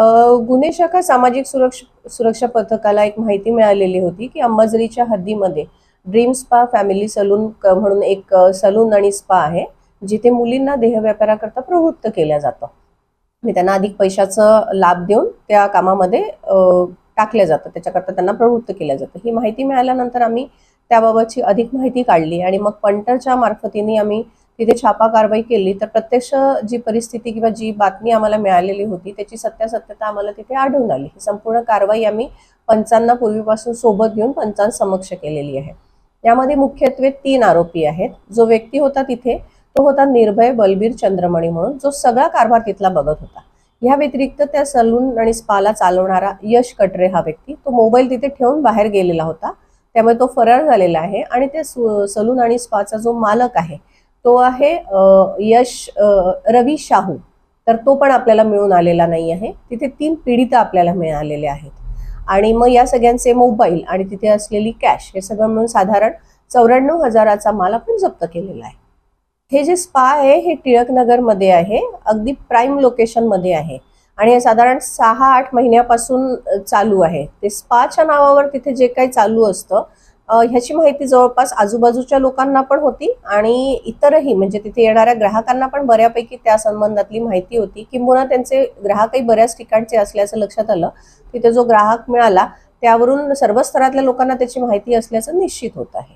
गुन्हे शाखा सामाजिक सुरक्षा पथकाला एक माहिती मिळालेली होती की अंबाझरीच्या हद्दीमध्ये ड्रीम स्पा फॅमिली सलून म्हणून एक सलून आणि स्पा आहे, जिथे मुलींना देहव्यापाराकरता प्रवृत्त केल्या जातं. त्यांना अधिक पैशाचा लाभ देऊन त्या कामामध्ये टाकल्या जातं, त्याच्याकरता त्यांना प्रवृत्त केल्या जातं. ही माहिती मिळाल्यानंतर आम्ही त्याबाबतची अधिक माहिती काढली आणि मग पंटरच्या मार्फतीने आम्ही तिथे छापा कारवाई केली. तर प्रत्यक्ष जी परिस्थिती किंवा जी बातमी आम्हाला मिळालेली होती त्याची सत्यासत्यता आम्हाला तिथे आढळून आली. ही संपूर्ण कारवाई आम्ही पंचांना पूर्वीपासून सोबत घेऊन पंचांसमक्ष केलेली आहे. यामध्ये मुख्यत्वे 3 आरोपी आहेत. जो व्यक्ती होता तिथे तो होता निर्भय बलबीर चंद्रमणी म्हणून, जो सगळा कारभार तिथला बघत होता. या व्यतिरिक्त त्या सलून आणि स्पाला चालवणारा यश कटरे हा व्यक्ती, तो मोबाईल तिथे ठेवून बाहेर गेलेला होता, त्यामुळे तो फरार झालेला आहे. आणि त्या सलून आणि स्पाचा जो मालक आहे तो आहे यश रवी शाहू. तर तो पण आपल्याला मिळून आलेला नाही आहे. तिथे 3 पीडित आपल्याला मिळालेले आहेत. आणि मग या सगळ्यांचे मोबाईल आणि तिथे असलेली कॅश हे सगळं मिळून साधारण 94,000चा माल आपण जप्त केलेला आहे. हे जे स्पा आहे हे टिळकनगर मध्ये आहे, अगदी प्राईम लोकेशन मध्ये आहे आणि हे साधारण 6-8 महिन्यापासून चालू आहे. ते स्पाच्या नावावर तिथे जे काही चालू असतं ह्याची माहिती जवळपास आजूबाजूच्या लोकांना पण होती आणि इतरही म्हणजे तिथे येणाऱ्या ग्राहकांना पण बऱ्यापैकी त्या संबंधातली माहिती होती. किंबहुना त्यांचे ग्राहकही बऱ्याच ठिकाणचे असल्याचं लक्षात आलं. तिथे जो ग्राहक मिळाला त्यावरून सर्व स्तरातल्या लोकांना त्याची माहिती असल्याचं निश्चित होत आहे.